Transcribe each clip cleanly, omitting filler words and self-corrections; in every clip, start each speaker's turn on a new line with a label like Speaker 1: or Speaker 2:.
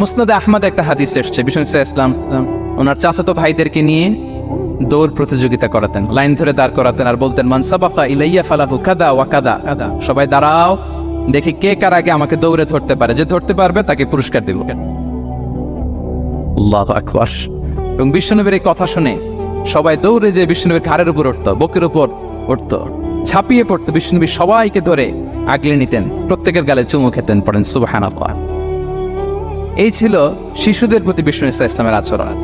Speaker 1: মুসনাদে আহমদ একটা হাদিস এসছে, বিষ্ণু ইসলাম ওনার চাচাতো ভাইদেরকে নিয়ে দৌড় প্রতিযোগিতা করাতেন, লাইন ধরে দাঁড় করাতেন আর বলতেন মান সাবাকা ইলাইয়া ফালাহু কাদা ওয়া কাদা কাদা, সবাই দাঁড়াও দেখি কে কার আগে আমাকে দৌড়ে ধরতে পারে, যে ধরতে পারবে তাকে পুরস্কার দেব। আল্লাহু আকবার। এবং বিশ্বনবীর এই কথা শুনে সবাই দৌড়ে যে বিশ্বনবীর ঘাড়ের উপর উঠতো, বুকের উপর উঠতো, ঝাঁপিয়ে পড়তো, বিশ্বনবী সবাইকে ধরে আগলে নিতেন, প্রত্যেকের গালে চুমু খেতেন। পড়েন সুবহানাল্লাহ। এই ছিল শিশুদের প্রতি বিষ্ণু ইসলামের আচরণ।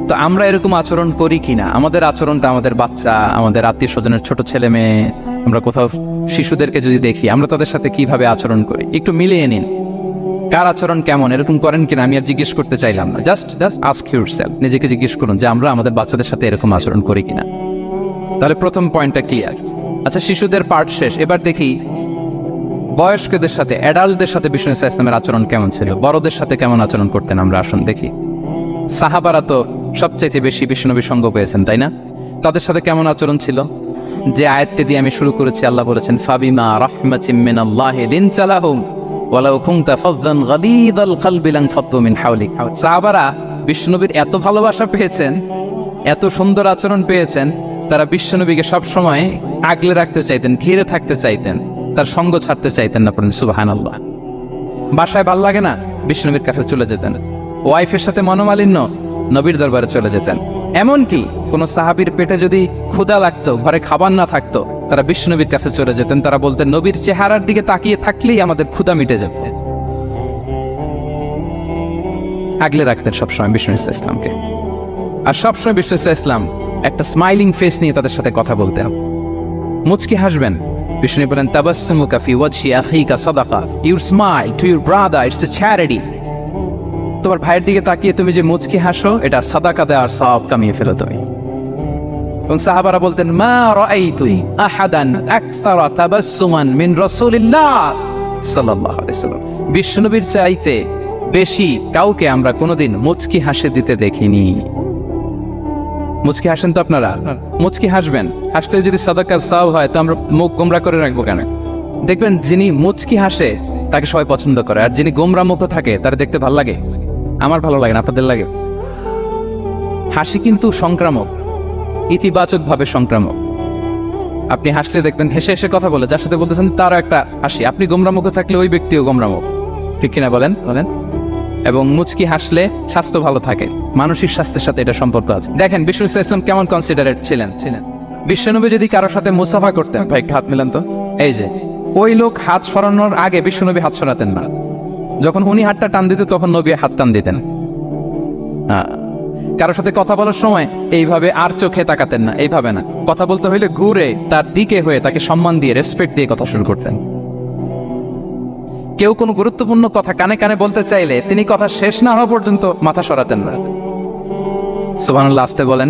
Speaker 1: তো আমরা এরকম আচরণ করি কিনা? আমাদের আচরণটা আমাদের বাচ্চা, আমাদের আত্মীয় স্বজনের ছোট ছেলে মেয়ে, আমরা কোথাও শিশুদেরকে যদি দেখি আমরা তাদের সাথে কিভাবে আচরণ করি, একটু মিলিয়ে নিন কার আচরণ কেমন, এরকম করেন কিনা। আমি আর জিজ্ঞেস করতে চাইলাম না, জাস্ট আস্ক ইউরসেলফ, নিজেকে জিজ্ঞেস করুন যে আমরা আমাদের বাচ্চাদের সাথে এরকম আচরণ করি কিনা। তাহলে প্রথম পয়েন্টটা ক্লিয়ার। আচ্ছা, শিশুদের পার্ট শেষ, এবার দেখি বয়স্কদের সাথে, অ্যাডাল্টদের সাথে বিষ্ণু ইসলামের আচরণ কেমন ছিল, বড়দের সাথে কেমন আচরণ করতেন আমরা। আসুন দেখি। সাহাবারা তো সবচাইতে বেশি বিশ্বনবীর সঙ্গ পেয়েছেন, তাই না? তাদের সাথে কেমন আচরণ ছিল? যে আয়াতটি দিয়ে আমি শুরু করেছি, আল্লাহ বলেছেন ফাবিমা রাহমাতিম মিনাল্লাহি লিনতা লাহুম ওয়ালাউ কুনতা ফাযযান গালিযাল কলবি লানফাদ্দু মিন হাওলিক। সাহাবারা বিশ্বনবীর এত ভালোবাসা পেয়েছেন, এত সুন্দর আচরণ পেয়েছেন, তারা বিশ্বনবীকে সবসময় আগলে রাখতে চাইতেন, ঘিরে থাকতে চাইতেন, তার সঙ্গ ছাড়তে চাইতেন না। পড়েন সুবহানাল্লাহ। বাসায় ভাল লাগে না, বিশ্বনবীর কাছে চলে যেতেন। ওয়াইফের সাথে মনোমালিন্য, নবীর দরবারে চলে যেতেন। এমনকি কোন সাহাবীর পেটে যদি ক্ষুধা লাগতো, ঘরে খাবার না থাকতো, তারা বিশ্বনবীর কাছে চলে যেতেন। তারা বলতেন নবীর চেহারার দিকে তাকিয়ে থাকলেই আমাদের ক্ষুধা মিটে যেত। আগলে রাখতেন সবসময় বিষ্ণু ইসলামকে। আর সবসময় বিষ্ণু ইসলাম একটা স্মাইলিং ফেস নিয়ে তাদের সাথে কথা বলতেন, মুচকি হাসবেন। বিষ্ণু বলেন তাবাসসুমুকা ফি ওয়াজহি আখিকা সাদাকা, your smile to your brother it's a charity. তোমার ভাইয়ের দিকে তাকিয়ে তুমি যে মুচকি হাসো, এটা সাদাকা দেওয়ার সওয়াব কামিয়ে ফেলো তুমি। এবং সাহাবারা বলতেন মা রাআইতু আহাদান আকসারা তাবাসসুমান মিন রাসূলিল্লাহ সাল্লাল্লাহু আলাইহি ওয়াসাল্লাম। বিশ্বনবীর চাইতে বেশি কাউকে আমরা কোনোদিন মুচকি হাসি দিতে দেখিনি। মুচকি হাসেন তো আপনারা? মুচকি হাসবেন, হাসলে যদি সাদাকার সওয়াব হয় তো আমরা মুখ গোমরা করে রাখবো কেন? দেখবেন যিনি মুচকি হাসে তাকে সবাই পছন্দ করে, আর যিনি গোমরা মুখ থাকে তার দেখতে ভালো লাগে। আমার ভালো লাগে না, আপনাদের লাগে? হাসি কিন্তু সংক্রামক, ইতিবাচক ভাবে সংক্রামক। আপনি হাসলে দেখবেন হেসে হেসে কথা বলে যার সাথে বলতেছেন তারও একটা হাসি। আপনি গোমরা মুখে থাকলে ওই ব্যক্তিও গোমরা মুখ, ঠিক কিনা বলেন? বলেন। এবং মুচকি হাসলে স্বাস্থ্য ভালো থাকে, মানসিক স্বাস্থ্যের সাথে এটা সম্পর্ক আছে। দেখেন বিষ্ণু ইসলাম কেমন কনসিডারেট ছিলেন। বিশ্বনবী যদি কারোর সাথে মুসাফা করতেন, ভাই একটু হাত মিলান তো, এই যে ওই লোক হাত সরানোর আগে বিশ্বনবী হাত সরাতেন না। যখন উনি হাতটা টান দিতেন তখন নবী হাত টান দিতেন। কারোর সাথে কথা বলার সময় এইভাবে আর চোখে তাকাতেন না, এইভাবে না। কথা বলতে হইলে ঘুরে তার দিকে হয়ে তাকে সম্মান দিয়ে, রেসপেক্ট দিয়ে কথা শুরু করতেন। কেউ কোনো গুরুত্বপূর্ণ কথা কানে কানে বলতে চাইলে তিনি কথা শেষ না হওয়া পর্যন্ত মাথা সরাতেন না। সুবহানাল্লাহ, আসতে বলেন।